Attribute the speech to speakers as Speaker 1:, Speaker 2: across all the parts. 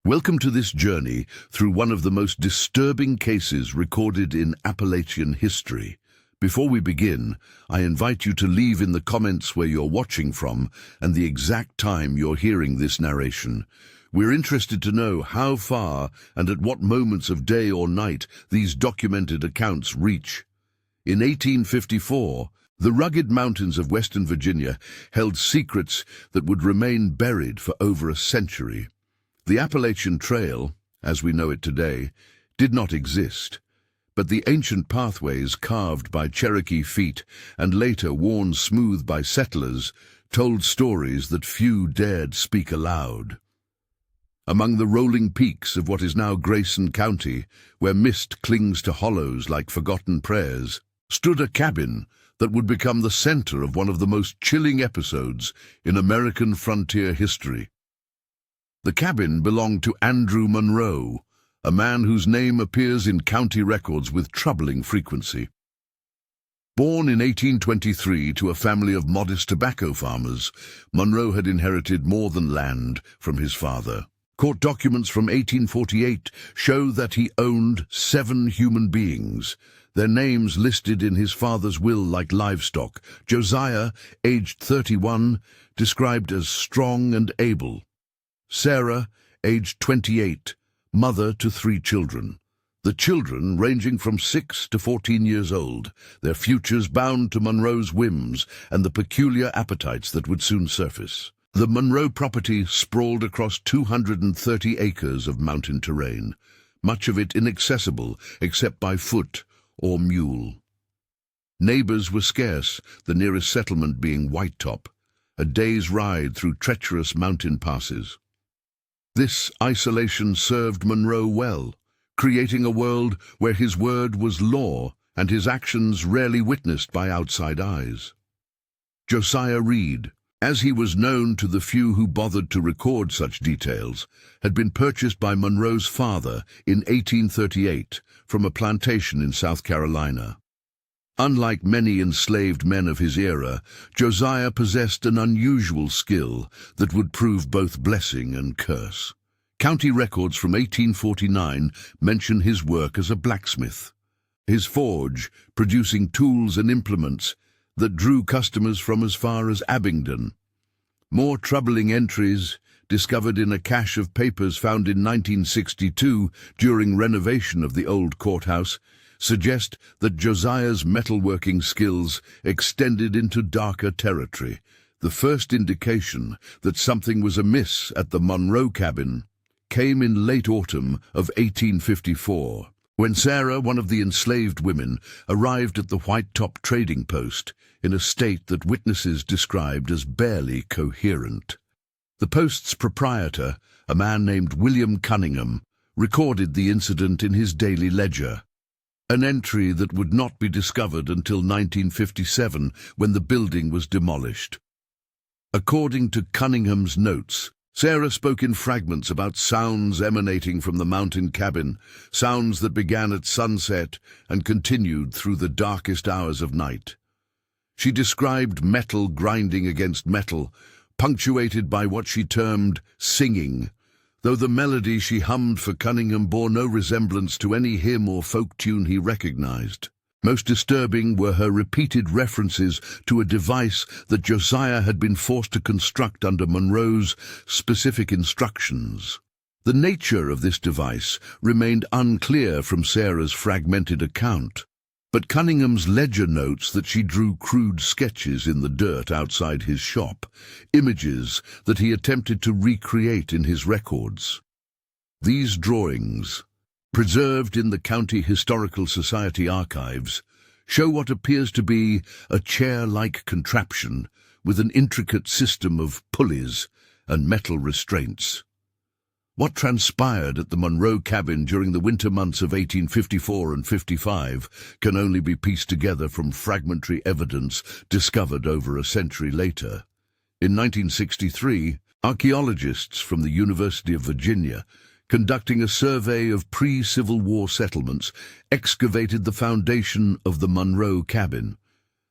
Speaker 1: Welcome to this journey through one of the most disturbing cases recorded in Appalachian history. Before we begin, I invite you to leave in the comments where you're watching from and the exact time you're hearing this narration. We're interested to know how far and at what moments of day or night these documented accounts reach. In 1854, the rugged mountains of Western Virginia held secrets that would remain buried for over a century. The Appalachian Trail, as we know it today, did not exist, but the ancient pathways carved by Cherokee feet and later worn smooth by settlers told stories that few dared speak aloud. Among the rolling peaks of what is now Grayson County, where mist clings to hollows like forgotten prayers, stood a cabin that would become the center of one of the most chilling episodes in American frontier history. The cabin belonged to Andrew Monroe, a man whose name appears in county records with troubling frequency. Born in 1823 to a family of modest tobacco farmers, Monroe had inherited more than land from his father. Court documents from 1848 show that he owned 7 human beings, their names listed in his father's will like livestock. Josiah, aged 31, described as strong and able. Sarah, aged 28, mother to 3 children. The children ranging from 6 to 14 years old, their futures bound to Monroe's whims and the peculiar appetites that would soon surface. The Monroe property sprawled across 230 acres of mountain terrain, much of it inaccessible except by foot or mule. Neighbors were scarce, the nearest settlement being White Top, a day's ride through treacherous mountain passes. This isolation served Monroe well, creating a world where his word was law and his actions rarely witnessed by outside eyes. Josiah Reed, as he was known to the few who bothered to record such details, had been purchased by Monroe's father in 1838 from a plantation in South Carolina. Unlike many enslaved men of his era, Josiah possessed an unusual skill that would prove both blessing and curse. County records from 1849 mention his work as a blacksmith, his forge producing tools and implements that drew customers from as far as Abingdon. More troubling entries, discovered in a cache of papers found in 1962 during renovation of the old courthouse, suggest that Josiah's metalworking skills extended into darker territory. The first indication that something was amiss at the Monroe cabin came in late autumn of 1854, when Sarah, one of the enslaved women, arrived at the White Top trading post in a state that witnesses described as barely coherent. The post's proprietor, a man named William Cunningham, recorded the incident in his daily ledger, an entry that would not be discovered until 1957, when the building was demolished. According to Cunningham's notes, Sarah spoke in fragments about sounds emanating from the mountain cabin, sounds that began at sunset and continued through the darkest hours of night. She described metal grinding against metal, punctuated by what she termed singing, though the melody she hummed for Cunningham bore no resemblance to any hymn or folk tune he recognized. Most disturbing were her repeated references to a device that Josiah had been forced to construct under Monroe's specific instructions. The nature of this device remained unclear from Sarah's fragmented account, but Cunningham's ledger notes that she drew crude sketches in the dirt outside his shop, images that he attempted to recreate in his records. These drawings, preserved in the County Historical Society archives, show what appears to be a chair-like contraption with an intricate system of pulleys and metal restraints. What transpired at the Monroe cabin during the winter months of 1854 and 55 can only be pieced together from fragmentary evidence discovered over a century later. In 1963, archaeologists from the University of Virginia, conducting a survey of pre-Civil War settlements, excavated the foundation of the Monroe cabin.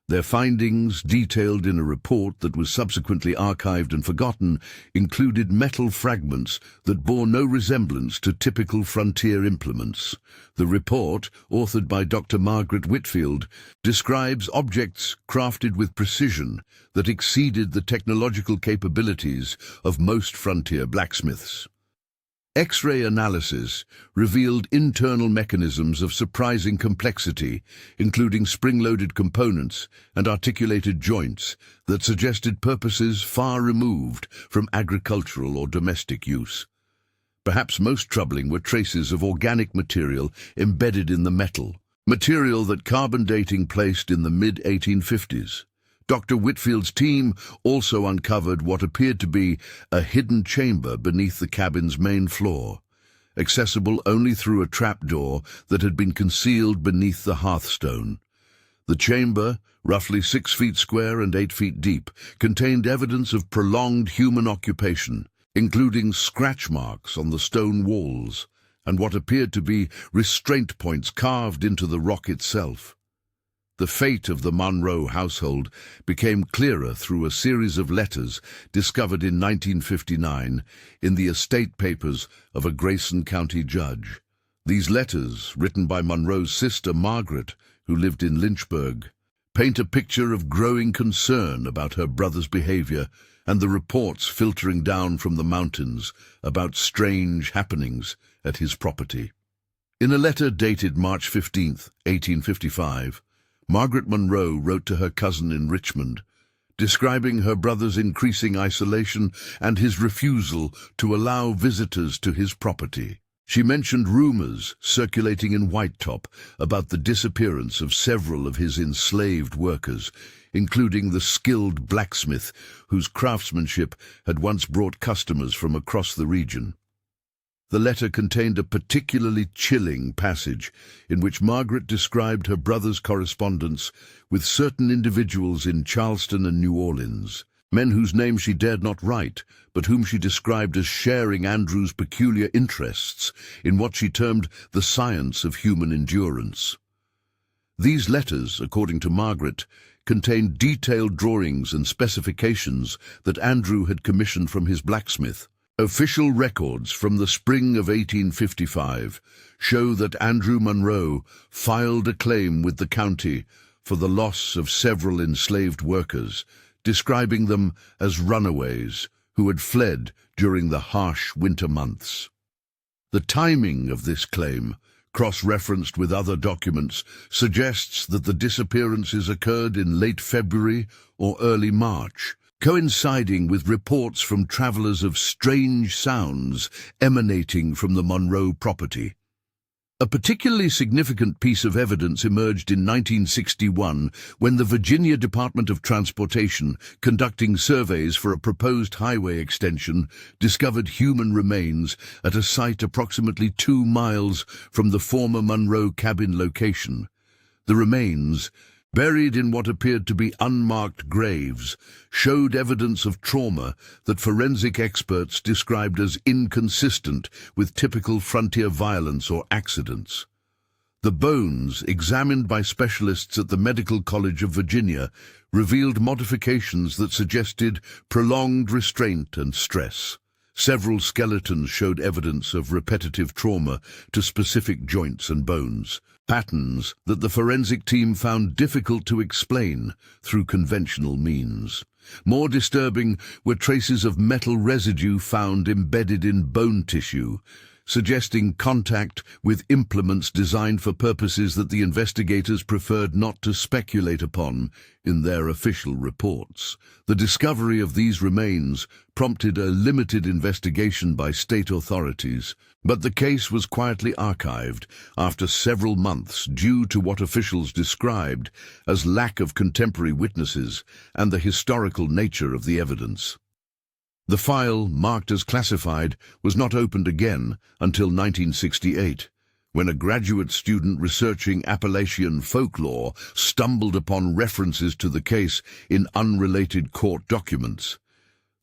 Speaker 1: Their findings, detailed in a report that was subsequently archived and forgotten, included metal fragments that bore no resemblance to typical frontier implements. The report, authored by Dr. Margaret Whitfield, describes objects crafted with precision that exceeded the technological capabilities of most frontier blacksmiths. X-ray analysis revealed internal mechanisms of surprising complexity, including spring-loaded components and articulated joints that suggested purposes far removed from agricultural or domestic use. Perhaps most troubling were traces of organic material embedded in the metal, material that carbon dating placed in the mid-1850s. Dr. Whitfield's team also uncovered what appeared to be a hidden chamber beneath the cabin's main floor, accessible only through a trapdoor that had been concealed beneath the hearthstone. The chamber, roughly 6 feet square and 8 feet deep, contained evidence of prolonged human occupation, including scratch marks on the stone walls and what appeared to be restraint points carved into the rock itself. The fate of the Monroe household became clearer through a series of letters discovered in 1959 in the estate papers of a Grayson County judge. These letters, written by Monroe's sister Margaret, who lived in Lynchburg, paint a picture of growing concern about her brother's behavior and the reports filtering down from the mountains about strange happenings at his property. In a letter dated March 15, 1855, Margaret Monroe wrote to her cousin in Richmond, describing her brother's increasing isolation and his refusal to allow visitors to his property. She mentioned rumors circulating in Whitetop about the disappearance of several of his enslaved workers, including the skilled blacksmith whose craftsmanship had once brought customers from across the region. The letter contained a particularly chilling passage in which Margaret described her brother's correspondence with certain individuals in Charleston and New Orleans, men whose names she dared not write, but whom she described as sharing Andrew's peculiar interests in what she termed the science of human endurance. These letters, according to Margaret, contained detailed drawings and specifications that Andrew had commissioned from his blacksmith. Official records from the spring of 1855 show that Andrew Monroe filed a claim with the county for the loss of several enslaved workers, describing them as runaways who had fled during the harsh winter months. The timing of this claim, cross-referenced with other documents, suggests that the disappearances occurred in late February or early March, coinciding with reports from travelers of strange sounds emanating from the Monroe property. A particularly significant piece of evidence emerged in 1961 when the Virginia Department of Transportation, conducting surveys for a proposed highway extension, discovered human remains at a site approximately 2 miles from the former Monroe cabin location. The remains, buried in what appeared to be unmarked graves, showed evidence of trauma that forensic experts described as inconsistent with typical frontier violence or accidents. The bones, examined by specialists at the Medical College of Virginia, revealed modifications that suggested prolonged restraint and stress. Several skeletons showed evidence of repetitive trauma to specific joints and bones, patterns that the forensic team found difficult to explain through conventional means. More disturbing were traces of metal residue found embedded in bone tissue, suggesting contact with implements designed for purposes that the investigators preferred not to speculate upon in their official reports. The discovery of these remains prompted a limited investigation by state authorities, but the case was quietly archived after several months due to what officials described as lack of contemporary witnesses and the historical nature of the evidence. The file, marked as classified, was not opened again until 1968, when a graduate student researching Appalachian folklore stumbled upon references to the case in unrelated court documents.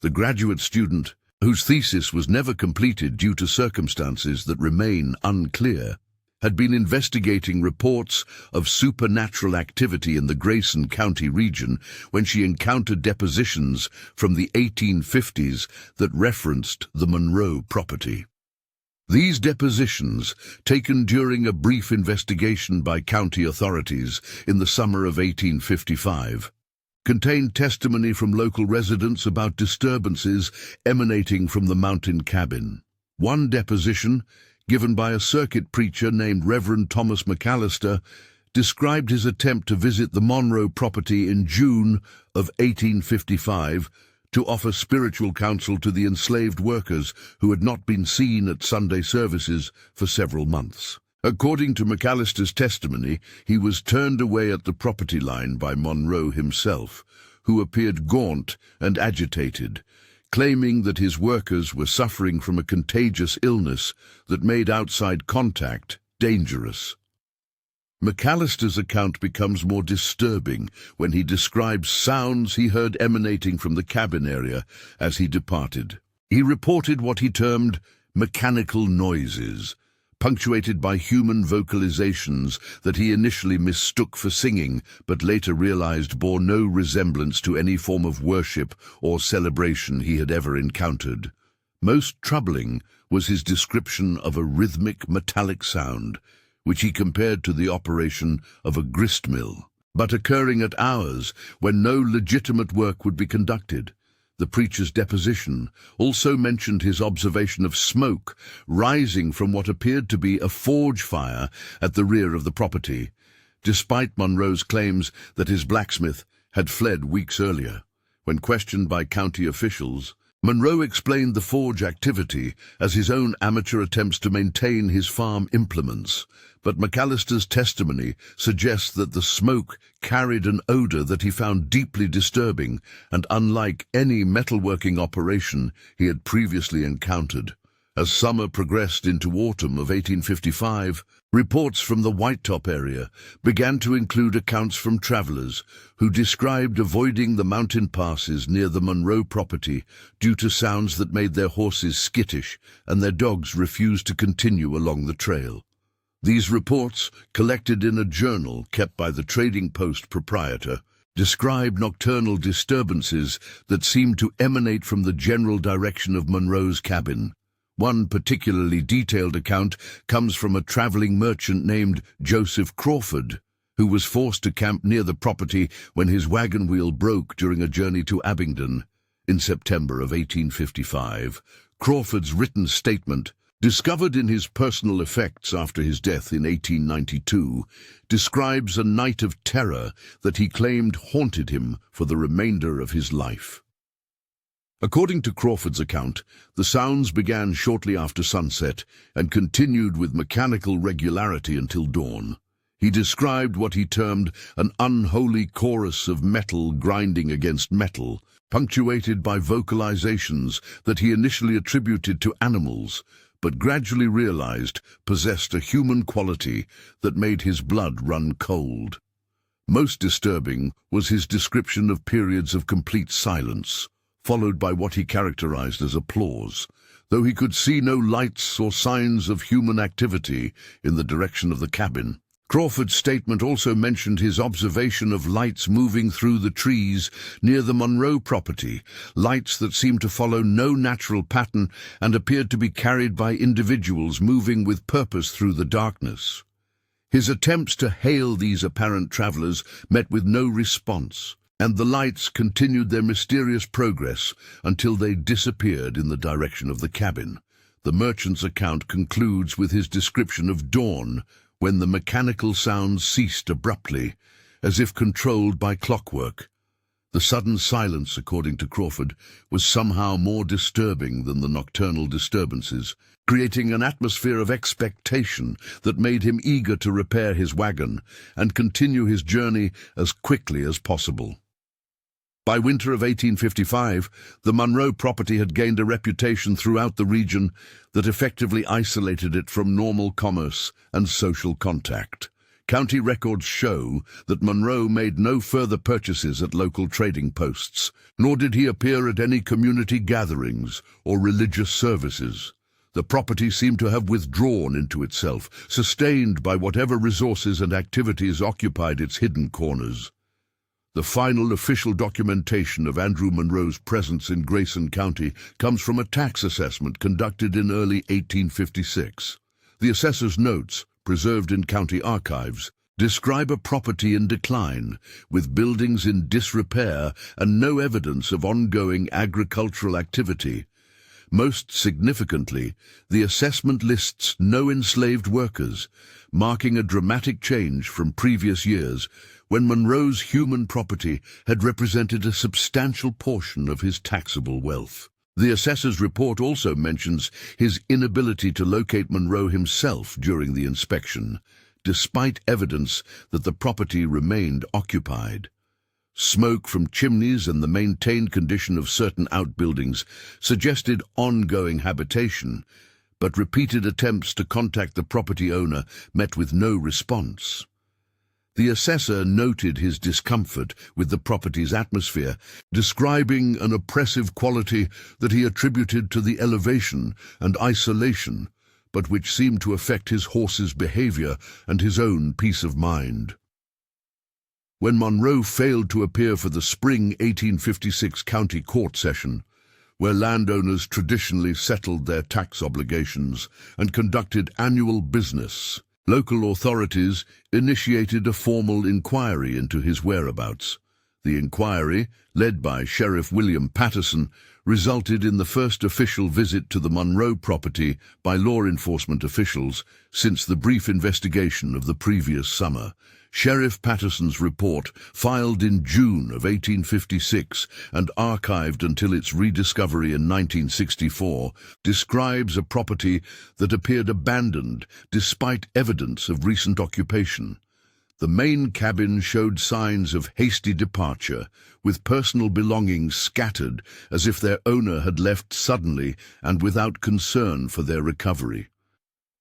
Speaker 1: The graduate student, whose thesis was never completed due to circumstances that remain unclear, had been investigating reports of supernatural activity in the Grayson County region when she encountered depositions from the 1850s that referenced the Monroe property. These depositions, taken during a brief investigation by county authorities in the summer of 1855, contained testimony from local residents about disturbances emanating from the mountain cabin. One deposition, given by a circuit preacher named Reverend Thomas McAllister, described his attempt to visit the Monroe property in June of 1855 to offer spiritual counsel to the enslaved workers who had not been seen at Sunday services for several months. According to McAllister's testimony, he was turned away at the property line by Monroe himself, who appeared gaunt and agitated, claiming that his workers were suffering from a contagious illness that made outside contact dangerous. McAllister's account becomes more disturbing when he describes sounds he heard emanating from the cabin area as he departed. He reported what he termed mechanical noises, punctuated by human vocalizations that he initially mistook for singing but later realized bore no resemblance to any form of worship or celebration he had ever encountered. Most troubling was his description of a rhythmic metallic sound, which he compared to the operation of a grist mill, but occurring at hours when no legitimate work would be conducted. The preacher's deposition also mentioned his observation of smoke rising from what appeared to be a forge fire at the rear of the property, despite Monroe's claims that his blacksmith had fled weeks earlier. When questioned by county officials, Monroe explained the forge activity as his own amateur attempts to maintain his farm implements, but McAllister's testimony suggests that the smoke carried an odor that he found deeply disturbing and unlike any metalworking operation he had previously encountered. As summer progressed into autumn of 1855, reports from the Whitetop area began to include accounts from travelers who described avoiding the mountain passes near the Monroe property due to sounds that made their horses skittish and their dogs refused to continue along the trail. These reports, collected in a journal kept by the Trading Post proprietor, described nocturnal disturbances that seemed to emanate from the general direction of Monroe's cabin. One particularly detailed account comes from a traveling merchant named Joseph Crawford, who was forced to camp near the property when his wagon wheel broke during a journey to Abingdon. In September of 1855, Crawford's written statement, discovered in his personal effects after his death in 1892, describes a night of terror that he claimed haunted him for the remainder of his life. According to Crawford's account, the sounds began shortly after sunset and continued with mechanical regularity until dawn. He described what he termed an unholy chorus of metal grinding against metal, punctuated by vocalizations that he initially attributed to animals, but gradually realized possessed a human quality that made his blood run cold. Most disturbing was his description of periods of complete silence, followed by what he characterized as applause, though he could see no lights or signs of human activity in the direction of the cabin. Crawford's statement also mentioned his observation of lights moving through the trees near the Monroe property, lights that seemed to follow no natural pattern and appeared to be carried by individuals moving with purpose through the darkness. His attempts to hail these apparent travelers met with no response, and the lights continued their mysterious progress until they disappeared in the direction of the cabin. The merchant's account concludes with his description of dawn, when the mechanical sounds ceased abruptly, as if controlled by clockwork. The sudden silence, according to Crawford, was somehow more disturbing than the nocturnal disturbances, creating an atmosphere of expectation that made him eager to repair his wagon and continue his journey as quickly as possible. By winter of 1855, the Monroe property had gained a reputation throughout the region that effectively isolated it from normal commerce and social contact. County records show that Monroe made no further purchases at local trading posts, nor did he appear at any community gatherings or religious services. The property seemed to have withdrawn into itself, sustained by whatever resources and activities occupied its hidden corners. The final official documentation of Andrew Monroe's presence in Grayson County comes from a tax assessment conducted in early 1856. The assessor's notes, preserved in county archives, describe a property in decline, with buildings in disrepair and no evidence of ongoing agricultural activity. Most significantly, the assessment lists no enslaved workers, marking a dramatic change from previous years, when Monroe's human property had represented a substantial portion of his taxable wealth. The assessor's report also mentions his inability to locate Monroe himself during the inspection, despite evidence that the property remained occupied. Smoke from chimneys and the maintained condition of certain outbuildings suggested ongoing habitation, but repeated attempts to contact the property owner met with no response. The assessor noted his discomfort with the property's atmosphere, describing an oppressive quality that he attributed to the elevation and isolation, but which seemed to affect his horse's behavior and his own peace of mind. When Monroe failed to appear for the spring 1856 county court session, where landowners traditionally settled their tax obligations and conducted annual business, local authorities initiated a formal inquiry into his whereabouts. The inquiry, led by Sheriff William Patterson, resulted in the first official visit to the Monroe property by law enforcement officials since the brief investigation of the previous summer. Sheriff Patterson's report, filed in June of 1856 and archived until its rediscovery in 1964, describes a property that appeared abandoned despite evidence of recent occupation. The main cabin showed signs of hasty departure, with personal belongings scattered as if their owner had left suddenly and without concern for their recovery.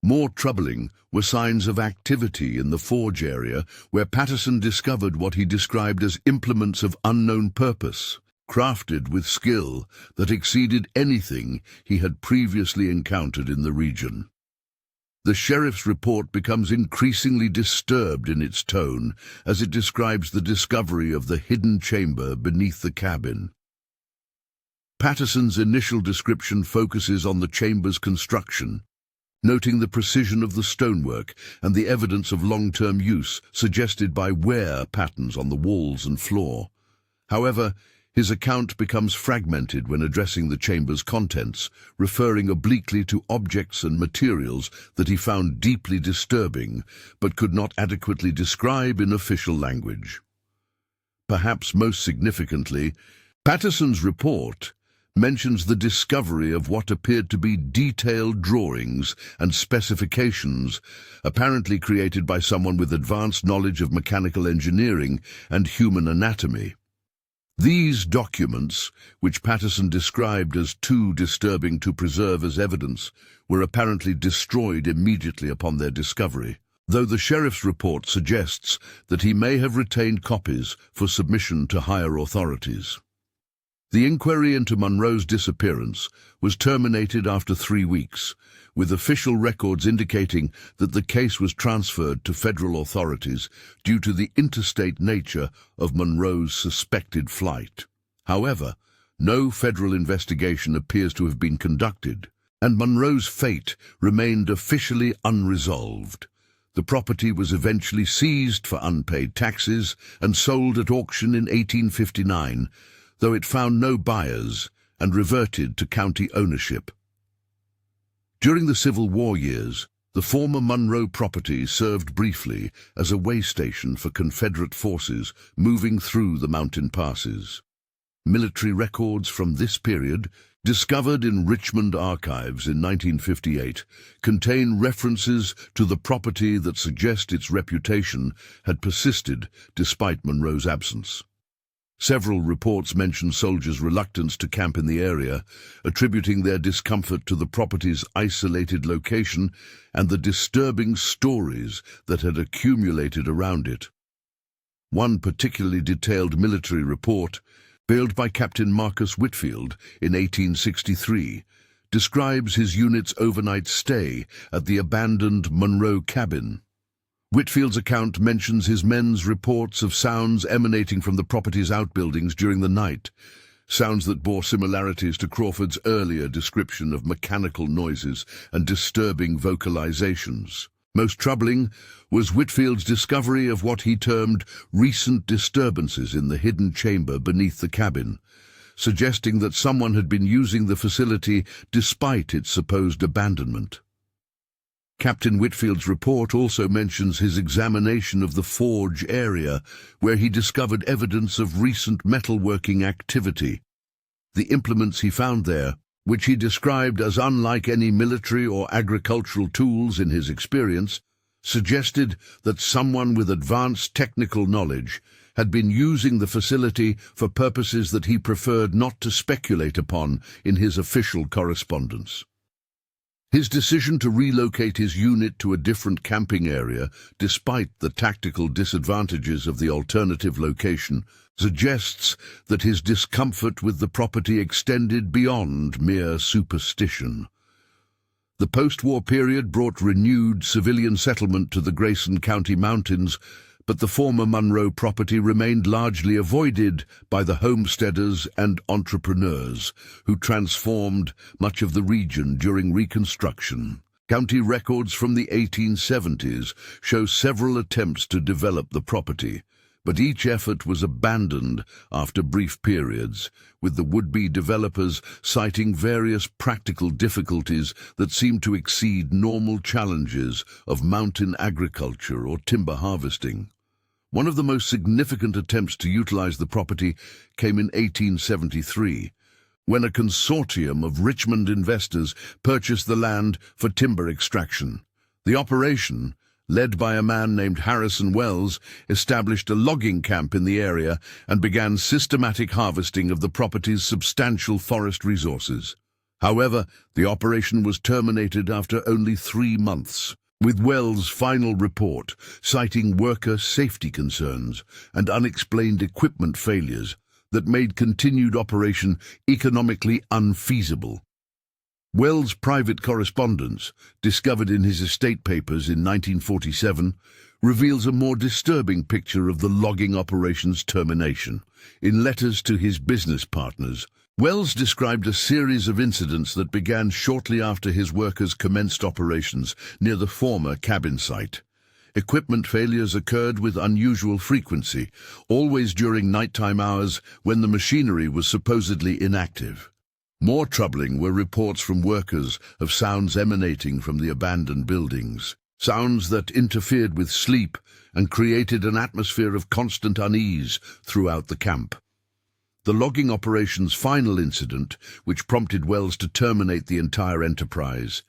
Speaker 1: More troubling were signs of activity in the forge area, where Patterson discovered what he described as implements of unknown purpose, crafted with skill that exceeded anything he had previously encountered in the region. The sheriff's report becomes increasingly disturbed in its tone as it describes the discovery of the hidden chamber beneath the cabin. Patterson's initial description focuses on the chamber's construction, noting the precision of the stonework and the evidence of long-term use suggested by wear patterns on the walls and floor. However, his account becomes fragmented when addressing the chamber's contents, referring obliquely to objects and materials that he found deeply disturbing but could not adequately describe in official language. Perhaps most significantly, Patterson's report mentions the discovery of what appeared to be detailed drawings and specifications, apparently created by someone with advanced knowledge of mechanical engineering and human anatomy. These documents, which Patterson described as too disturbing to preserve as evidence, were apparently destroyed immediately upon their discovery, though the sheriff's report suggests that he may have retained copies for submission to higher authorities. The inquiry into Monroe's disappearance was terminated after 3 weeks, with official records indicating that the case was transferred to federal authorities due to the interstate nature of Monroe's suspected flight. However, no federal investigation appears to have been conducted, and Monroe's fate remained officially unresolved. The property was eventually seized for unpaid taxes and sold at auction in 1859, though it found no buyers and reverted to county ownership. During the Civil War years, the former Monroe property served briefly as a way station for Confederate forces moving through the mountain passes. Military records from this period, discovered in Richmond archives in 1958, contain references to the property that suggest its reputation had persisted despite Monroe's absence. Several reports mention soldiers' reluctance to camp in the area, attributing their discomfort to the property's isolated location and the disturbing stories that had accumulated around it. One particularly detailed military report, built by Captain Marcus Whitfield in 1863, describes his unit's overnight stay at the abandoned Monroe cabin. Whitfield's account mentions his men's reports of sounds emanating from the property's outbuildings during the night, sounds that bore similarities to Crawford's earlier description of mechanical noises and disturbing vocalizations. Most troubling was Whitfield's discovery of what he termed recent disturbances in the hidden chamber beneath the cabin, suggesting that someone had been using the facility despite its supposed abandonment. Captain Whitfield's report also mentions his examination of the forge area, where he discovered evidence of recent metalworking activity. The implements he found there, which he described as unlike any military or agricultural tools in his experience, suggested that someone with advanced technical knowledge had been using the facility for purposes that he preferred not to speculate upon in his official correspondence. His decision to relocate his unit to a different camping area, despite the tactical disadvantages of the alternative location, suggests that his discomfort with the property extended beyond mere superstition. The post-war period brought renewed civilian settlement to the Grayson County mountains, but the former Monroe property remained largely avoided by the homesteaders and entrepreneurs who transformed much of the region during Reconstruction. County records from the 1870s show several attempts to develop the property, but each effort was abandoned after brief periods, with the would-be developers citing various practical difficulties that seemed to exceed normal challenges of mountain agriculture or timber harvesting. One of the most significant attempts to utilize the property came in 1873, when a consortium of Richmond investors purchased the land for timber extraction. The operation, led by a man named Harrison Wells, established a logging camp in the area and began systematic harvesting of the property's substantial forest resources. However, the operation was terminated after only 3 months, with Wells' final report citing worker safety concerns and unexplained equipment failures that made continued operation economically unfeasible. Wells' private correspondence, discovered in his estate papers in 1947, reveals a more disturbing picture of the logging operation's termination. In letters to his business partners, Wells described a series of incidents that began shortly after his workers commenced operations near the former cabin site. Equipment failures occurred with unusual frequency, always during nighttime hours when the machinery was supposedly inactive. More troubling were reports from workers of sounds emanating from the abandoned buildings, sounds that interfered with sleep and created an atmosphere of constant unease throughout the camp. The logging operation's final incident, which prompted Wells to terminate the entire enterprise,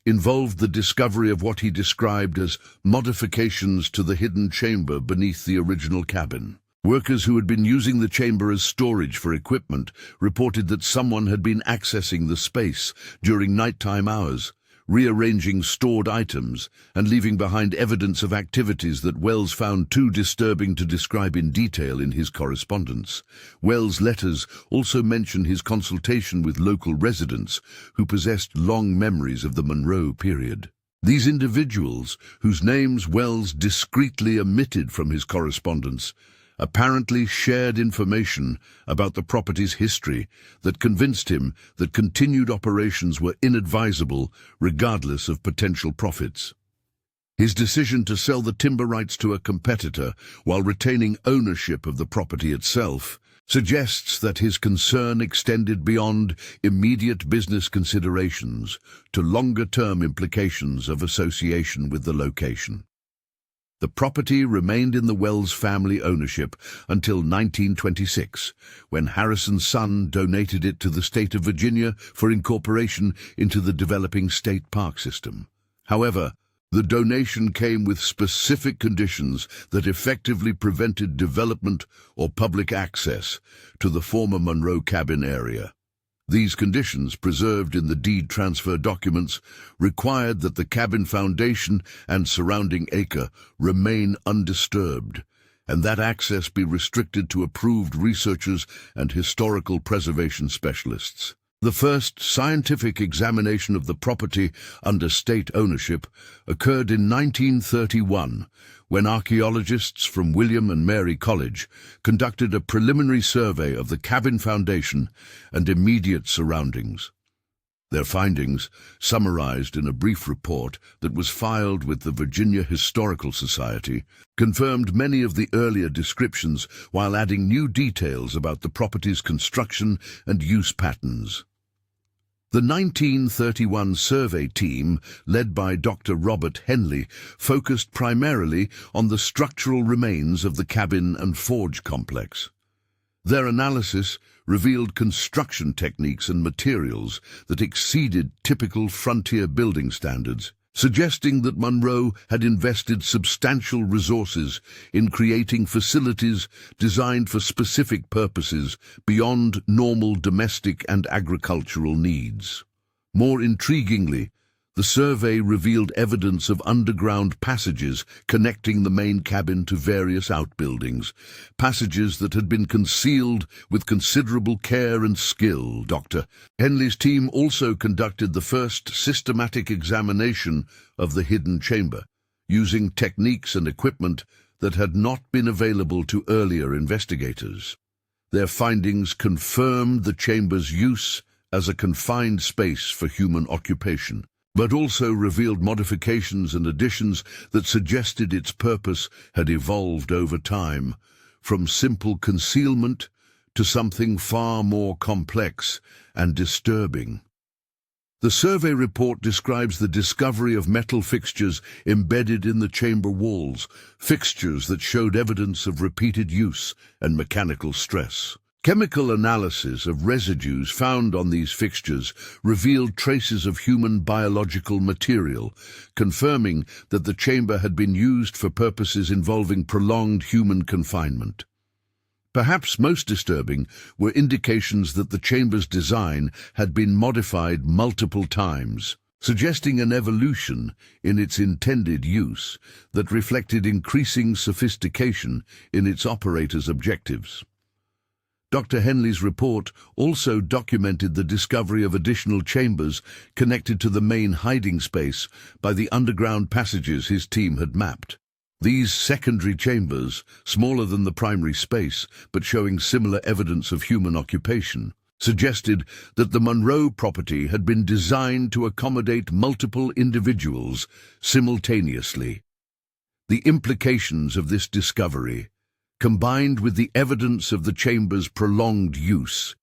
Speaker 1: involved the discovery of what he described as modifications to the hidden chamber beneath the original cabin. Workers who had been using the chamber as storage for equipment reported that someone had been accessing the space during nighttime hours, rearranging stored items and leaving behind evidence of activities that Wells found too disturbing to describe in detail in his correspondence. Wells' letters also mention his consultation with local residents who possessed long memories of the Monroe period. These individuals, whose names Wells discreetly omitted from his correspondence, apparently shared information about the property's history that convinced him that continued operations were inadvisable regardless of potential profits. His decision to sell the timber rights to a competitor while retaining ownership of the property itself suggests that his concern extended beyond immediate business considerations to longer-term implications of association with the location. The property remained in the Wells family ownership until 1926, when Harrison's son donated it to the state of Virginia for incorporation into the developing state park system. However, the donation came with specific conditions that effectively prevented development or public access to the former Monroe cabin area. These conditions, preserved in the deed transfer documents, required that the cabin foundation and surrounding acre remain undisturbed, and that access be restricted to approved researchers and historical preservation specialists. The first scientific examination of the property under state ownership occurred in 1931, when archaeologists from William and Mary College conducted a preliminary survey of the cabin foundation and immediate surroundings. Their findings, summarized in a brief report that was filed with the Virginia Historical Society, confirmed many of the earlier descriptions while adding new details about the property's construction and use patterns. The 1931 survey team, led by Dr. Robert Henley, focused primarily on the structural remains of the cabin and forge complex. Their analysis revealed construction techniques and materials that exceeded typical frontier building standards, suggesting that Monroe had invested substantial resources in creating facilities designed for specific purposes beyond normal domestic and agricultural needs. More intriguingly, the survey revealed evidence of underground passages connecting the main cabin to various outbuildings, passages that had been concealed with considerable care and skill. Dr. Henley's team also conducted the first systematic examination of the hidden chamber, using techniques and equipment that had not been available to earlier investigators. Their findings confirmed the chamber's use as a confined space for human occupation, but also revealed modifications and additions that suggested its purpose had evolved over time, from simple concealment to something far more complex and disturbing. The survey report describes the discovery of metal fixtures embedded in the chamber walls, fixtures that showed evidence of repeated use and mechanical stress. Chemical analysis of residues found on these fixtures revealed traces of human biological material, confirming that the chamber had been used for purposes involving prolonged human confinement. Perhaps most disturbing were indications that the chamber's design had been modified multiple times, suggesting an evolution in its intended use that reflected increasing sophistication in its operators' objectives. Dr. Henley's report also documented the discovery of additional chambers connected to the main hiding space by the underground passages his team had mapped. These secondary chambers, smaller than the primary space but showing similar evidence of human occupation, suggested that the Monroe property had been designed to accommodate multiple individuals simultaneously. The implications of this discovery, combined with the evidence of the chamber's prolonged use,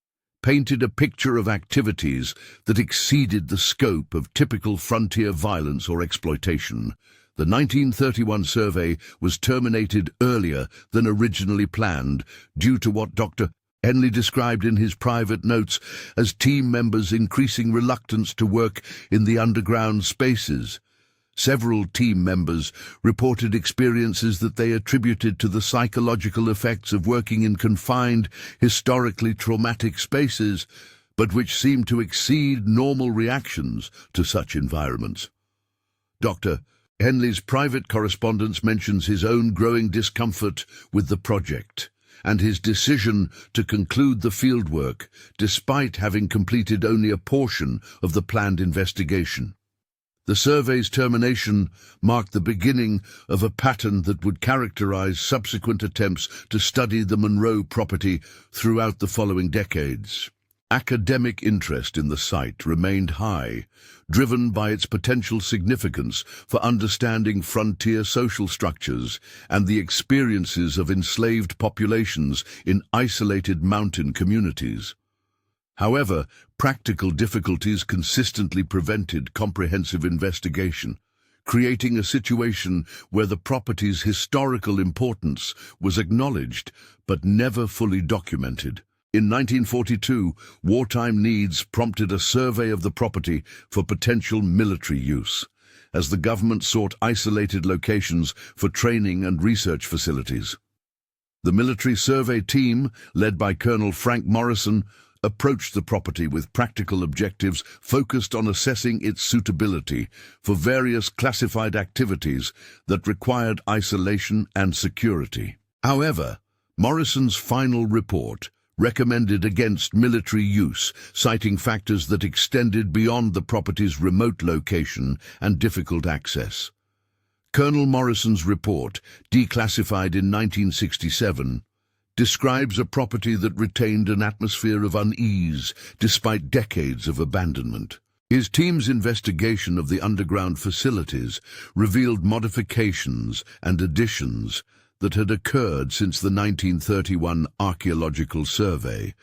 Speaker 1: painted a picture of activities that exceeded the scope of typical frontier violence or exploitation. The 1931 survey was terminated earlier than originally planned due to what Dr. Henley described in his private notes as team members' increasing reluctance to work in the underground spaces. Several team members reported experiences that they attributed to the psychological effects of working in confined, historically traumatic spaces, but which seemed to exceed normal reactions to such environments. Dr. Henley's private correspondence mentions his own growing discomfort with the project and his decision to conclude the fieldwork despite having completed only a portion of the planned investigation. The survey's termination marked the beginning of a pattern that would characterize subsequent attempts to study the Monroe property throughout the following decades. Academic interest in the site remained high, driven by its potential significance for understanding frontier social structures and the experiences of enslaved populations in isolated mountain communities. However, practical difficulties consistently prevented comprehensive investigation, creating a situation where the property's historical importance was acknowledged but never fully documented. In 1942, wartime needs prompted a survey of the property for potential military use, as the government sought isolated locations for training and research facilities. The military survey team, led by Colonel Frank Morrison, approached the property with practical objectives focused on assessing its suitability for various classified activities that required isolation and security. However, Morrison's final report recommended against military use, citing factors that extended beyond the property's remote location and difficult access. Colonel Morrison's report, declassified in 1967, describes a property that retained an atmosphere of unease despite decades of abandonment. His team's investigation of the underground facilities revealed modifications and additions that had occurred since the 1931 Archaeological survey,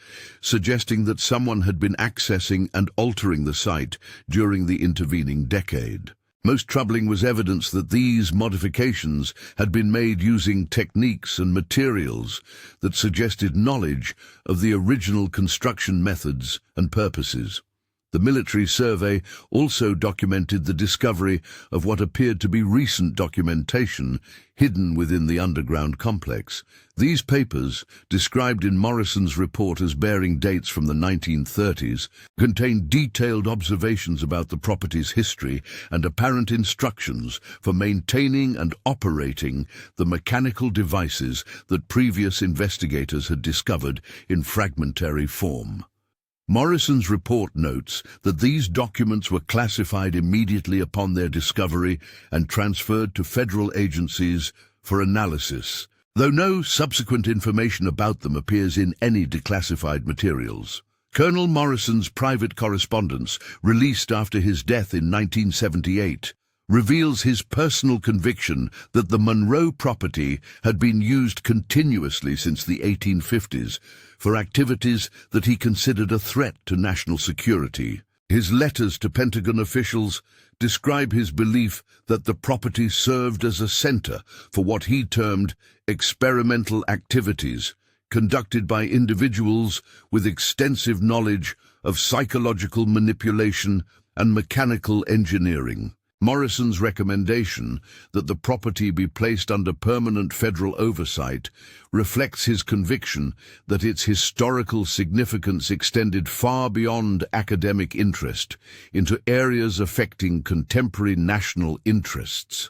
Speaker 1: suggesting that someone had been accessing and altering the site during the intervening decade. Most troubling was evidence that these modifications had been made using techniques and materials that suggested knowledge of the original construction methods and purposes. The military survey also documented the discovery of what appeared to be recent documentation hidden within the underground complex. These papers, described in Morrison's report as bearing dates from the 1930s, contained detailed observations about the property's history and apparent instructions for maintaining and operating the mechanical devices that previous investigators had discovered in fragmentary form. Morrison's report notes that these documents were classified immediately upon their discovery and transferred to federal agencies for analysis, though no subsequent information about them appears in any declassified materials. Colonel Morrison's private correspondence, released after his death in 1978, reveals his personal conviction that the Monroe property had been used continuously since the 1850s for activities that he considered a threat to national security. His letters to Pentagon officials describe his belief that the property served as a center for what he termed experimental activities conducted by individuals with extensive knowledge of psychological manipulation and mechanical engineering. Morrison's recommendation that the property be placed under permanent federal oversight reflects his conviction that its historical significance extended far beyond academic interest into areas affecting contemporary national interests.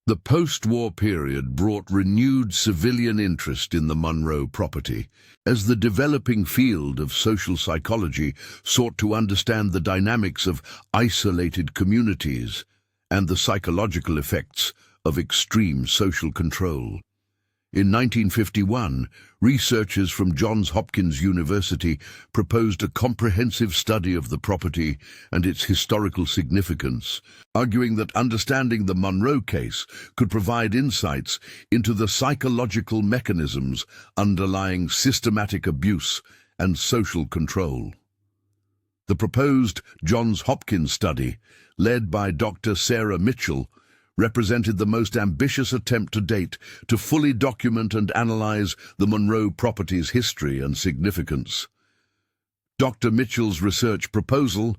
Speaker 1: The post-war period brought renewed civilian interest in the Monroe property, as the developing field of social psychology sought to understand the dynamics of isolated communities and the psychological effects of extreme social control. In 1951, researchers from Johns Hopkins University proposed a comprehensive study of the property and its historical significance, arguing that understanding the Monroe case could provide insights into the psychological mechanisms underlying systematic abuse and social control. The proposed Johns Hopkins study, led by Dr. Sarah Mitchell, represented the most ambitious attempt to date to fully document and analyze the Monroe property's history and significance. Dr. Mitchell's research proposal,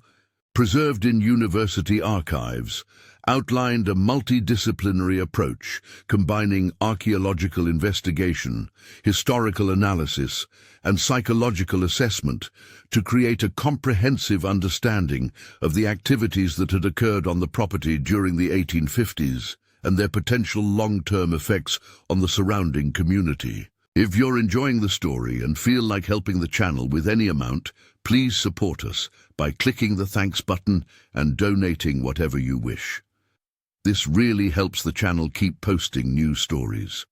Speaker 1: preserved in university archives, outlined a multidisciplinary approach combining archaeological investigation, historical analysis, and psychological assessment to create a comprehensive understanding of the activities that had occurred on the property during the 1850s and their potential long-term effects on the surrounding community. If you're enjoying the story and feel like helping the channel with any amount, please support us by clicking the thanks button and donating whatever you wish. This really helps the channel keep posting new stories.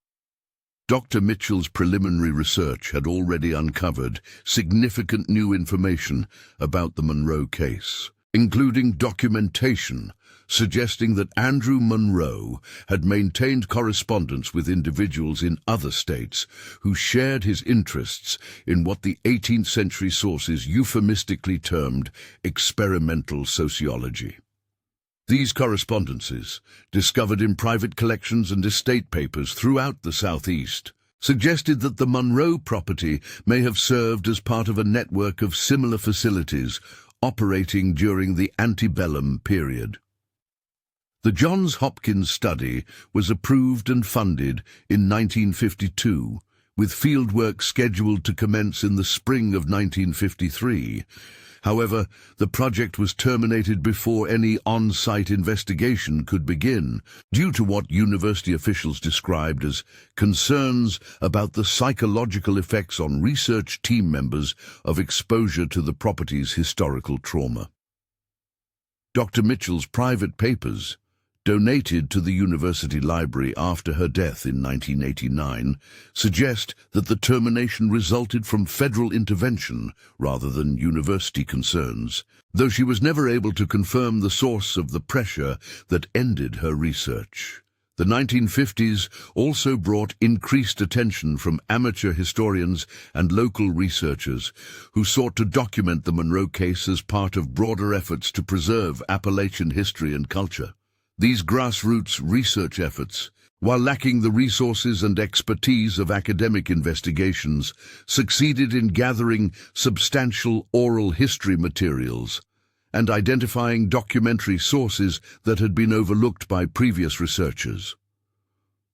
Speaker 1: Dr. Mitchell's preliminary research had already uncovered significant new information about the Monroe case, including documentation suggesting that Andrew Monroe had maintained correspondence with individuals in other states who shared his interests in what the 18th century sources euphemistically termed experimental sociology. These correspondences, discovered in private collections and estate papers throughout the Southeast, suggested that the Monroe property may have served as part of a network of similar facilities operating during the antebellum period. The Johns Hopkins study was approved and funded in 1952, with fieldwork scheduled to commence in the spring of 1953, However, the project was terminated before any on-site investigation could begin, due to what university officials described as concerns about the psychological effects on research team members of exposure to the property's historical trauma. Dr. Mitchell's private papers, donated to the university library after her death in 1989, suggest that the termination resulted from federal intervention rather than university concerns, though she was never able to confirm the source of the pressure that ended her research. The 1950s also brought increased attention from amateur historians and local researchers who sought to document the Monroe case as part of broader efforts to preserve Appalachian history and culture. These grassroots research efforts, while lacking the resources and expertise of academic investigations, succeeded in gathering substantial oral history materials and identifying documentary sources that had been overlooked by previous researchers.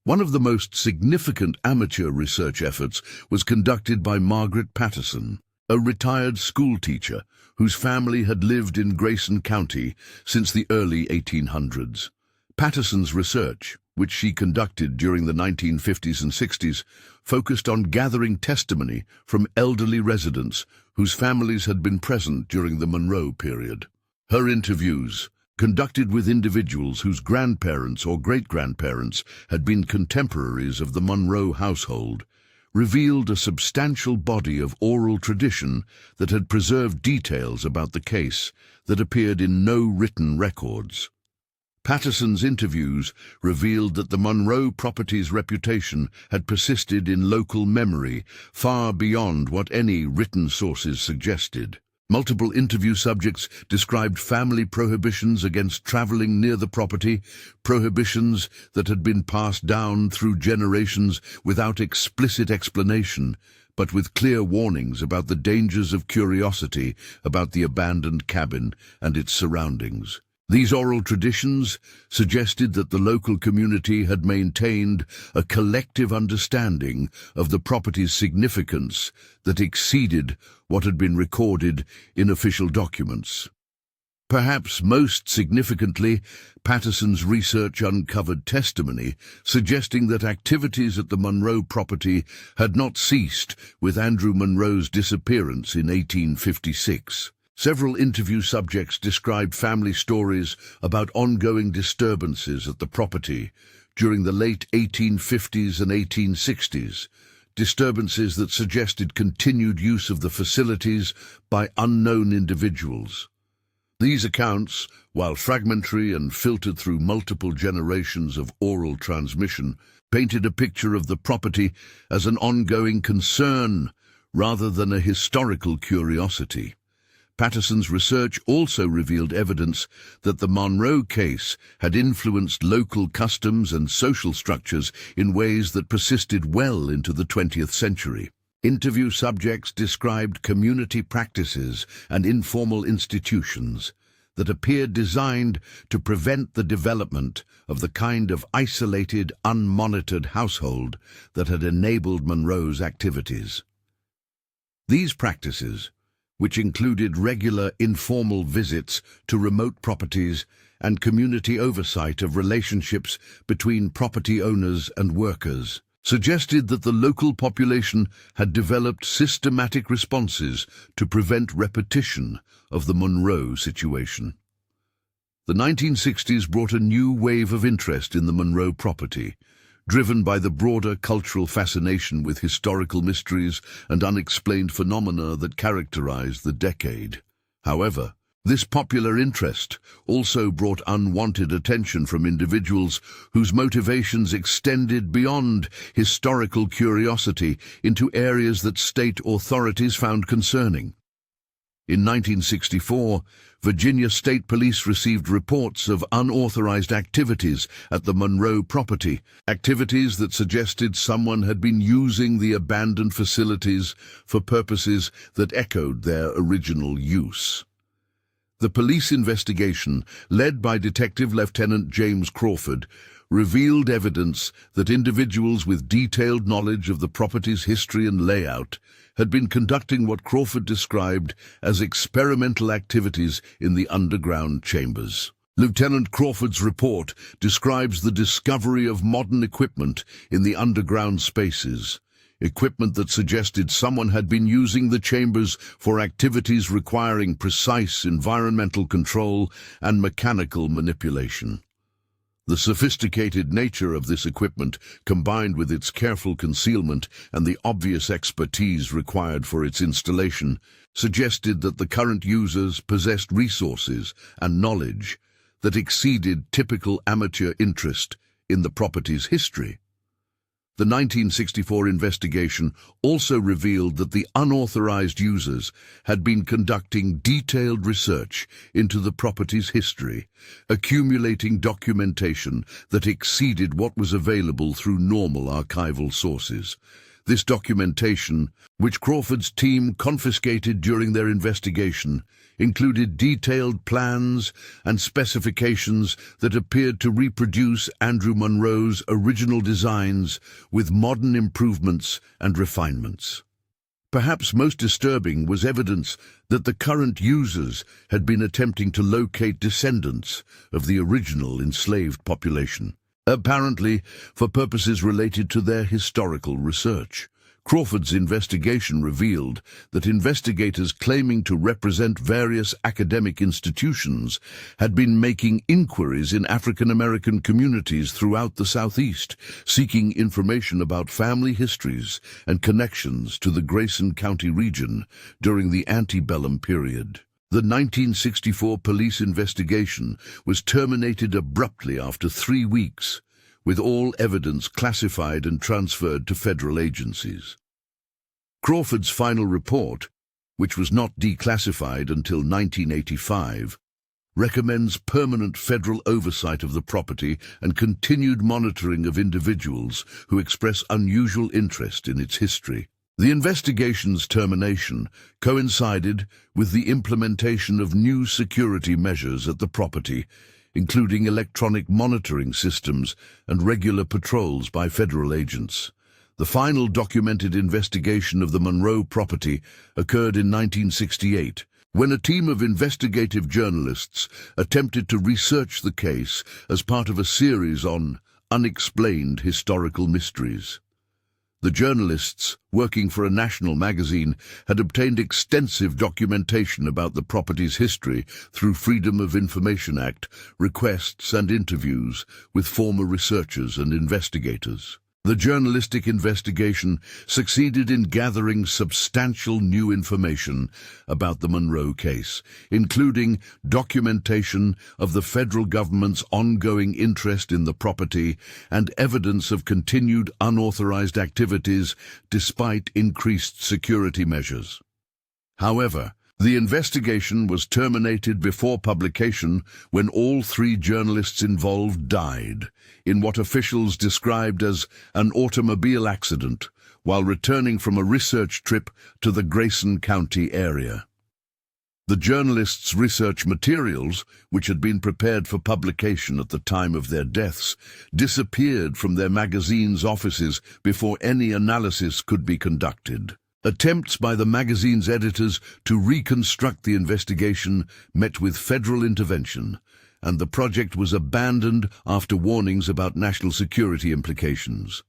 Speaker 1: One of the most significant amateur research efforts was conducted by Margaret Patterson, a retired schoolteacher whose family had lived in Grayson County since the early 1800s. Patterson's research, which she conducted during the 1950s and 60s, focused on gathering testimony from elderly residents whose families had been present during the Monroe period. Her interviews, conducted with individuals whose grandparents or great-grandparents had been contemporaries of the Monroe household, revealed a substantial body of oral tradition that had preserved details about the case that appeared in no written records. Patterson's interviews revealed that the Monroe property's reputation had persisted in local memory far beyond what any written sources suggested. Multiple interview subjects described family prohibitions against traveling near the property, prohibitions that had been passed down through generations without explicit explanation, but with clear warnings about the dangers of curiosity about the abandoned cabin and its surroundings. These oral traditions suggested that the local community had maintained a collective understanding of the property's significance that exceeded what had been recorded in official documents. Perhaps most significantly, Patterson's research uncovered testimony suggesting that activities at the Monroe property had not ceased with Andrew Monroe's disappearance in 1856. Several interview subjects described family stories about ongoing disturbances at the property during the late 1850s and 1860s, disturbances that suggested continued use of the facilities by unknown individuals. These accounts, while fragmentary and filtered through multiple generations of oral transmission, painted a picture of the property as an ongoing concern rather than a historical curiosity. Patterson's research also revealed evidence that the Monroe case had influenced local customs and social structures in ways that persisted well into the 20th century. Interview subjects described community practices and informal institutions that appeared designed to prevent the development of the kind of isolated, unmonitored household that had enabled Monroe's activities. These practices, which included regular informal visits to remote properties and community oversight of relationships between property owners and workers, suggested that the local population had developed systematic responses to prevent repetition of the Monroe situation. The 1960s brought a new wave of interest in the Monroe property, driven by the broader cultural fascination with historical mysteries and unexplained phenomena that characterized the decade. However, this popular interest also brought unwanted attention from individuals whose motivations extended beyond historical curiosity into areas that state authorities found concerning. In 1964, Virginia State Police received reports of unauthorized activities at the Monroe property, activities that suggested someone had been using the abandoned facilities for purposes that echoed their original use. The police investigation, led by Detective Lieutenant James Crawford, revealed evidence that individuals with detailed knowledge of the property's history and layout had been conducting what Crawford described as experimental activities in the underground chambers. Lieutenant Crawford's report describes the discovery of modern equipment in the underground spaces, equipment that suggested someone had been using the chambers for activities requiring precise environmental control and mechanical manipulation. The sophisticated nature of this equipment, combined with its careful concealment and the obvious expertise required for its installation, suggested that the current users possessed resources and knowledge that exceeded typical amateur interest in the property's history. The 1964 investigation also revealed that the unauthorized users had been conducting detailed research into the property's history, accumulating documentation that exceeded what was available through normal archival sources. This documentation, which Crawford's team confiscated during their investigation, included detailed plans and specifications that appeared to reproduce Andrew Monroe's original designs with modern improvements and refinements. Perhaps most disturbing was evidence that the current users had been attempting to locate descendants of the original enslaved population, apparently for purposes related to their historical research. Crawford's investigation revealed that investigators claiming to represent various academic institutions had been making inquiries in African American communities throughout the Southeast, seeking information about family histories and connections to the Grayson County region during the antebellum period. The 1964 police investigation was terminated abruptly after 3 weeks, with all evidence classified and transferred to federal agencies. Crawford's final report, which was not declassified until 1985, recommends permanent federal oversight of the property and continued monitoring of individuals who express unusual interest in its history. The investigation's termination coincided with the implementation of new security measures at the property, including electronic monitoring systems and regular patrols by federal agents. The final documented investigation of the Monroe property occurred in 1968, when a team of investigative journalists attempted to research the case as part of a series on unexplained historical mysteries. The journalists, working for a national magazine, had obtained extensive documentation about the property's history through Freedom of Information Act requests and interviews with former researchers and investigators. The journalistic investigation succeeded in gathering substantial new information about the Monroe case, including documentation of the federal government's ongoing interest in the property and evidence of continued unauthorized activities despite increased security measures. However, the investigation was terminated before publication when all 3 journalists involved died in what officials described as an automobile accident while returning from a research trip to the Grayson County area. The journalists' research materials, which had been prepared for publication at the time of their deaths, disappeared from their magazine's offices before any analysis could be conducted. Attempts by the magazine's editors to reconstruct the investigation met with federal intervention, and the project was abandoned after warnings about national security implications.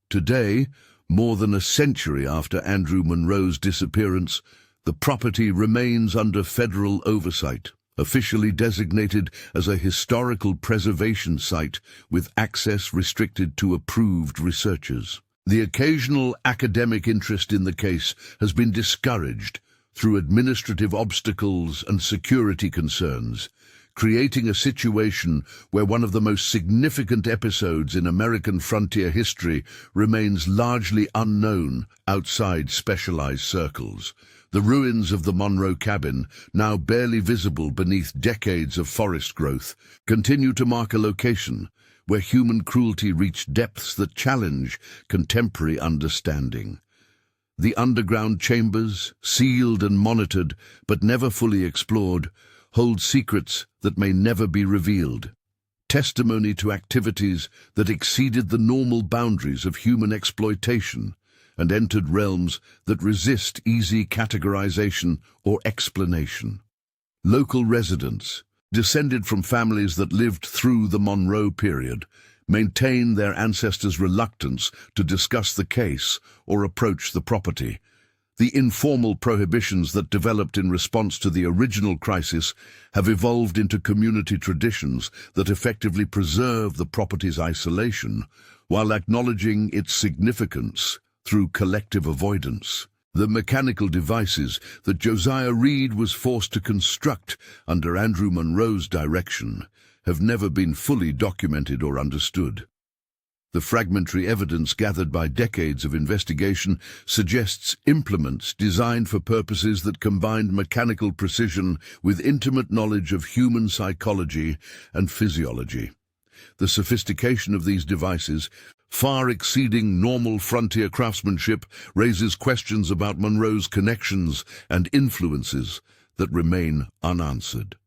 Speaker 1: Today, more than a century after Andrew Monroe's disappearance, the property remains under federal oversight, officially designated as a historical preservation site with access restricted to approved researchers. The occasional academic interest in the case has been discouraged through administrative obstacles and security concerns, creating a situation where one of the most significant episodes in American frontier history remains largely unknown outside specialized circles. The ruins of the Monroe cabin, now barely visible beneath decades of forest growth, continue to mark a location where human cruelty reached depths that challenge contemporary understanding. The underground chambers, sealed and monitored but never fully explored, hold secrets that may never be revealed. testimony to activities that exceeded the normal boundaries of human exploitation and entered realms that resist easy categorization or explanation. Local residents, descended from families that lived through the Monroe period, maintain their ancestors' reluctance to discuss the case or approach the property. The informal prohibitions that developed in response to the original crisis have evolved into community traditions that effectively preserve the property's isolation while acknowledging its significance through collective avoidance. The mechanical devices that Josiah Reed was forced to construct under Andrew Monroe's direction have never been fully documented or understood. The fragmentary evidence gathered by decades of investigation suggests implements designed for purposes that combined mechanical precision with intimate knowledge of human psychology and physiology. The sophistication of these devices, far exceeding normal frontier craftsmanship, raises questions about Monroe's connections and influences that remain unanswered.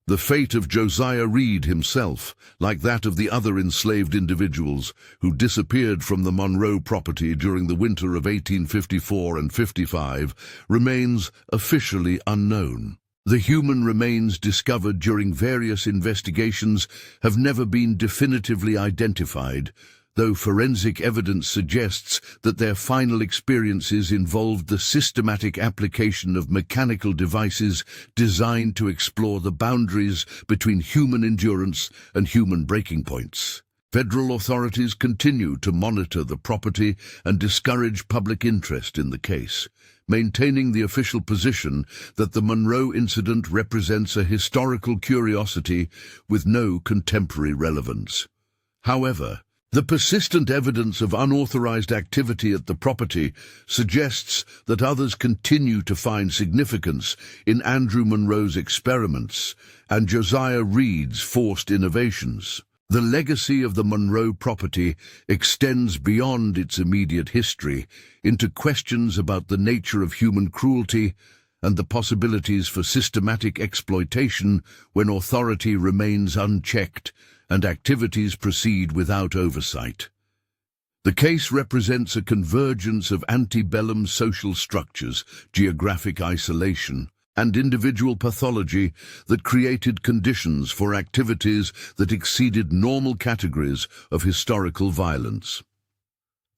Speaker 1: The fate of Josiah Reed himself, like that of the other enslaved individuals who disappeared from the Monroe property during the winter of 1854 and 55, remains officially unknown. The human remains discovered during various investigations have never been definitively identified, though forensic evidence suggests that their final experiences involved the systematic application of mechanical devices designed to explore the boundaries between human endurance and human breaking points. Federal authorities continue to monitor the property and discourage public interest in the case, maintaining the official position that the Monroe incident represents a historical curiosity with no contemporary relevance. However, the persistent evidence of unauthorized activity at the property suggests that others continue to find significance in Andrew Monroe's experiments and Josiah Reed's forced innovations. The legacy of the Monroe property extends beyond its immediate history into questions about the nature of human cruelty and the possibilities for systematic exploitation when authority remains unchecked and activities proceed without oversight. The case represents a convergence of antebellum social structures, geographic isolation, and individual pathology that created conditions for activities that exceeded normal categories of historical violence.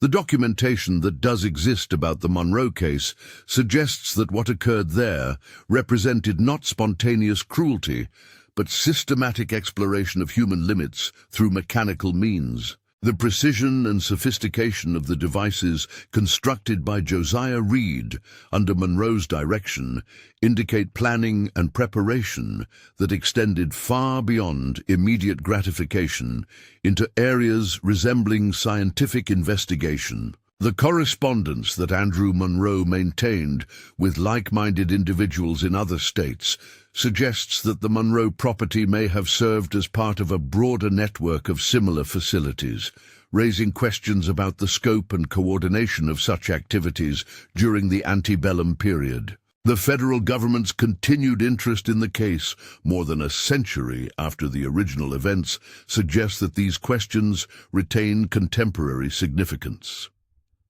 Speaker 1: The documentation that does exist about the Monroe case suggests that what occurred there represented not spontaneous cruelty, but systematic exploration of human limits through mechanical means. The precision and sophistication of the devices constructed by Josiah Reed under Monroe's direction indicate planning and preparation that extended far beyond immediate gratification into areas resembling scientific investigation. The correspondence that Andrew Monroe maintained with like-minded individuals in other states suggests that the Monroe property may have served as part of a broader network of similar facilities, raising questions about the scope and coordination of such activities during the antebellum period. The federal government's continued interest in the case, more than a century after the original events, suggests that these questions retain contemporary significance.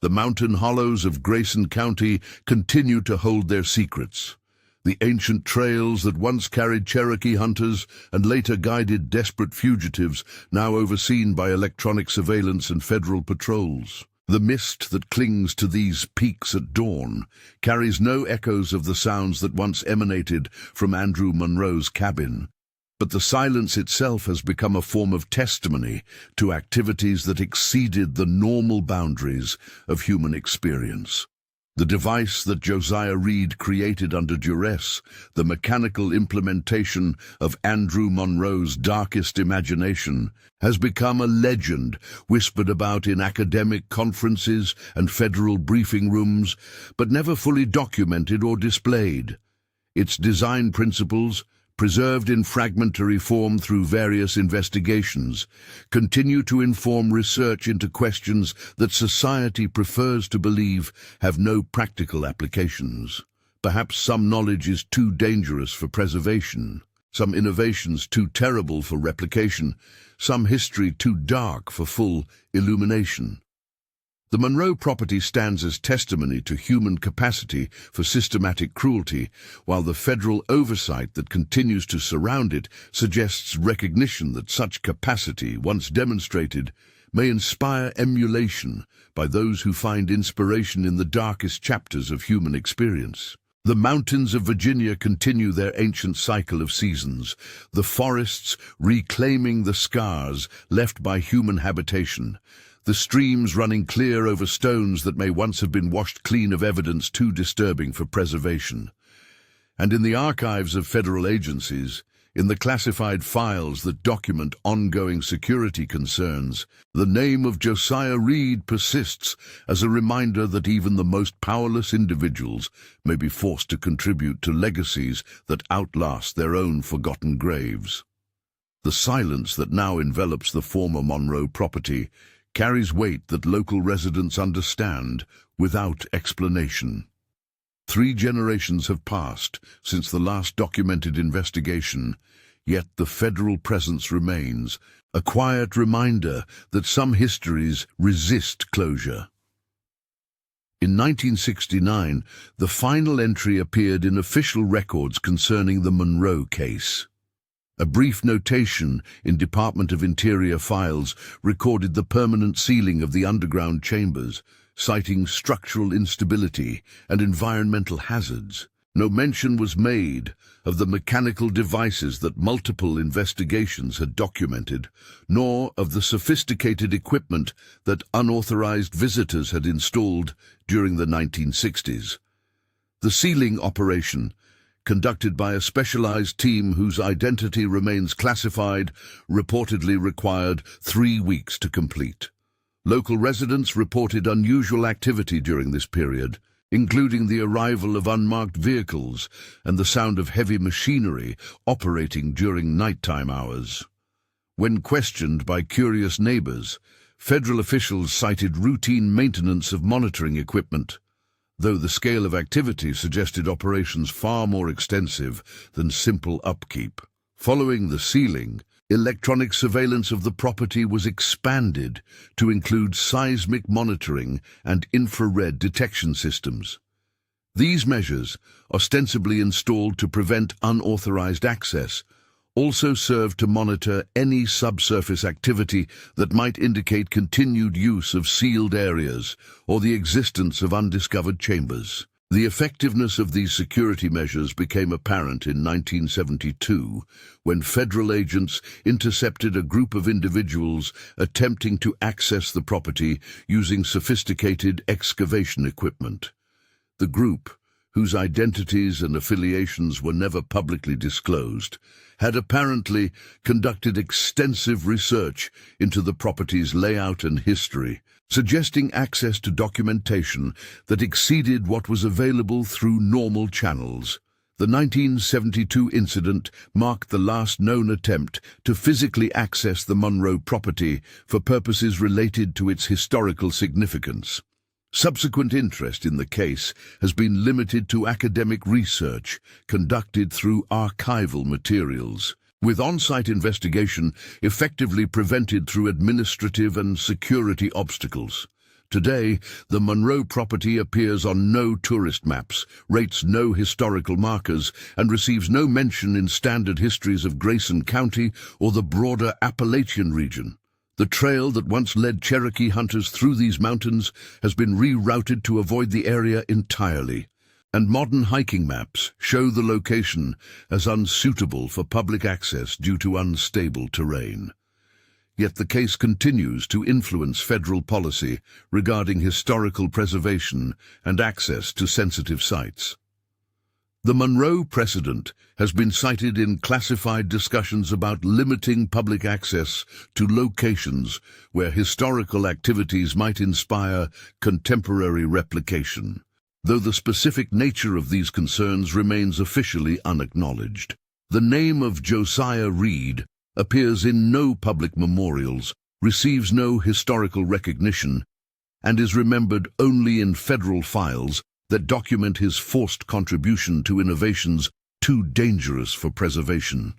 Speaker 1: The mountain hollows of Grayson County continue to hold their secrets. The ancient trails that once carried Cherokee hunters and later guided desperate fugitives, now overseen by electronic surveillance and federal patrols. The mist that clings to these peaks at dawn carries no echoes of the sounds that once emanated from Andrew Monroe's cabin, but the silence itself has become a form of testimony to activities that exceeded the normal boundaries of human experience. The device that Josiah Reed created under duress, the mechanical implementation of Andrew Monroe's darkest imagination, has become a legend whispered about in academic conferences and federal briefing rooms, but never fully documented or displayed. Its design principles, preserved in fragmentary form through various investigations, continue to inform research into questions that society prefers to believe have no practical applications. Perhaps some knowledge is too dangerous for preservation. some innovations too terrible for replication, some history too dark for full illumination. The Monroe property stands as testimony to human capacity for systematic cruelty, while the federal oversight that continues to surround it suggests recognition that such capacity, once demonstrated, may inspire emulation by those who find inspiration in the darkest chapters of human experience. The mountains of Virginia continue their ancient cycle of seasons, the forests reclaiming the scars left by human habitation, the streams running clear over stones that may once have been washed clean of evidence too disturbing for preservation. And in the archives of federal agencies, in the classified files that document ongoing security concerns, the name of Josiah Reed persists as a reminder that even the most powerless individuals may be forced to contribute to legacies that outlast their own forgotten graves. The silence that now envelops the former Monroe property carries weight that local residents understand without explanation. 3 generations have passed since the last documented investigation, yet the federal presence remains, a quiet reminder that some histories resist closure. In 1969, the final entry appeared in official records concerning the Monroe case. A brief notation in Department of Interior files recorded the permanent sealing of the underground chambers, citing structural instability and environmental hazards. No mention was made of the mechanical devices that multiple investigations had documented, nor of the sophisticated equipment that unauthorized visitors had installed during the 1960s. The sealing operation, conducted by a specialized team whose identity remains classified, reportedly required 3 weeks to complete. Local residents reported unusual activity during this period, including the arrival of unmarked vehicles and the sound of heavy machinery operating during nighttime hours. When questioned by curious neighbors, federal officials cited routine maintenance of monitoring equipment, though the scale of activity suggested operations far more extensive than simple upkeep. Following the sealing, electronic surveillance of the property was expanded to include seismic monitoring and infrared detection systems. These measures, ostensibly installed to prevent unauthorized access, also served to monitor any subsurface activity that might indicate continued use of sealed areas or the existence of undiscovered chambers. The effectiveness of these security measures became apparent in 1972 when federal agents intercepted a group of individuals attempting to access the property using sophisticated excavation equipment. The group, whose identities and affiliations were never publicly disclosed, had apparently conducted extensive research into the property's layout and history, suggesting access to documentation that exceeded what was available through normal channels. The 1972 incident marked the last known attempt to physically access the Monroe property for purposes related to its historical significance. Subsequent interest in the case has been limited to academic research conducted through archival materials, with on-site investigation effectively prevented through administrative and security obstacles. Today, the Monroe property appears on no tourist maps, rates no historical markers, and receives no mention in standard histories of Grayson County or the broader Appalachian region. The trail that once led Cherokee hunters through these mountains has been rerouted to avoid the area entirely, and modern hiking maps show the location as unsuitable for public access due to unstable terrain. Yet the case continues to influence federal policy regarding historical preservation and access to sensitive sites. The Monroe precedent has been cited in classified discussions about limiting public access to locations where historical activities might inspire contemporary replication, though the specific nature of these concerns remains officially unacknowledged. The name of Josiah Reed appears in no public memorials, receives no historical recognition, and is remembered only in federal files that document his forced contribution to innovations too dangerous for preservation.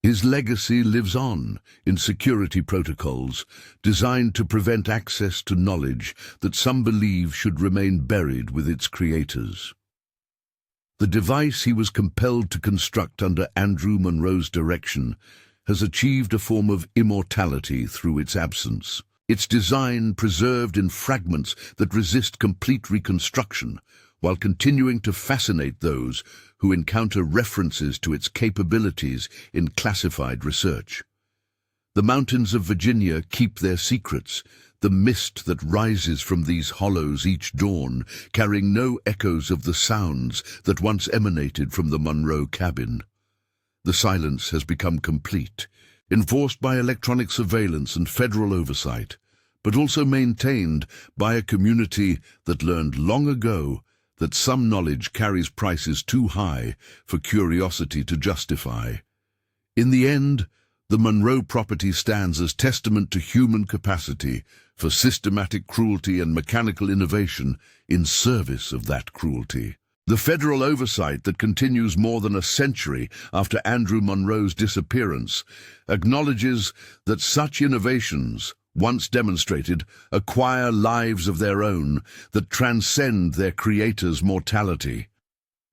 Speaker 1: His legacy lives on in security protocols designed to prevent access to knowledge that some believe should remain buried with its creators. The device he was compelled to construct under Andrew Monroe's direction has achieved a form of immortality through its absence. Its design preserved in fragments that resist complete reconstruction, while continuing to fascinate those who encounter references to its capabilities in classified research. The mountains of Virginia keep their secrets, the mist that rises from these hollows each dawn, carrying no echoes of the sounds that once emanated from the Monroe cabin. The silence has become complete, enforced by electronic surveillance and federal oversight, but also maintained by a community that learned long ago that some knowledge carries prices too high for curiosity to justify. In the end, the Monroe property stands as testament to human capacity for systematic cruelty and mechanical innovation in service of that cruelty. The federal oversight that continues more than a century after Andrew Monroe's disappearance acknowledges that such innovations, once demonstrated, acquire lives of their own that transcend their creator's mortality.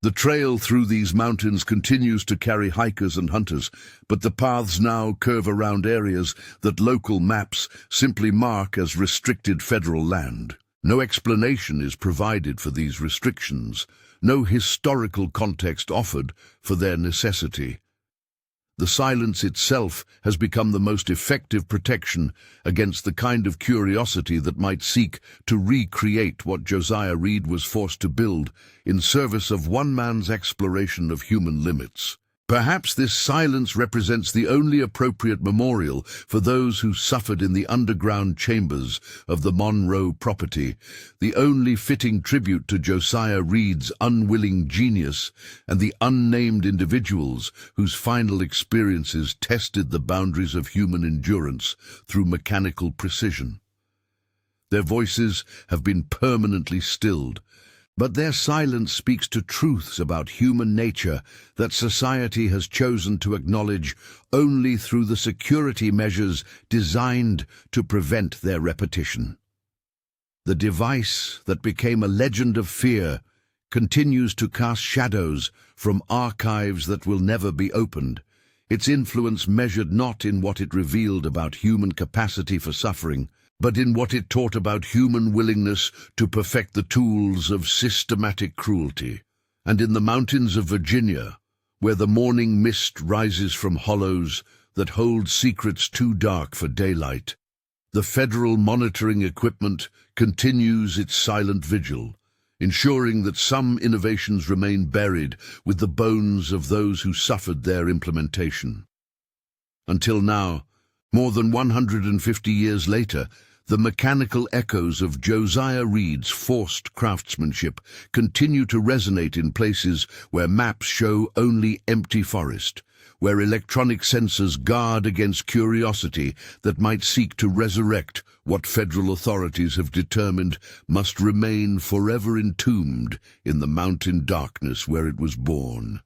Speaker 1: The trail through these mountains continues to carry hikers and hunters, but the paths now curve around areas that local maps simply mark as restricted federal land. No explanation is provided for these restrictions, no historical context offered for their necessity. The silence itself has become the most effective protection against the kind of curiosity that might seek to recreate what Josiah Reed was forced to build in service of one man's exploration of human limits. Perhaps this silence represents the only appropriate memorial for those who suffered in the underground chambers of the Monroe property, the only fitting tribute to Josiah Reed's unwilling genius and the unnamed individuals whose final experiences tested the boundaries of human endurance through mechanical precision. Their voices have been permanently stilled, but their silence speaks to truths about human nature that society has chosen to acknowledge only through the security measures designed to prevent their repetition. The device that became a legend of fear continues to cast shadows from archives that will never be opened, its influence measured not in what it revealed about human capacity for suffering, but in what it taught about human willingness to perfect the tools of systematic cruelty. And in the mountains of Virginia, where the morning mist rises from hollows that hold secrets too dark for daylight, the federal monitoring equipment continues its silent vigil, ensuring that some innovations remain buried with the bones of those who suffered their implementation. Until now, more than 150 years later, the mechanical echoes of Josiah Reed's forced craftsmanship continue to resonate in places where maps show only empty forest, where electronic sensors guard against curiosity that might seek to resurrect what federal authorities have determined must remain forever entombed in the mountain darkness where it was born.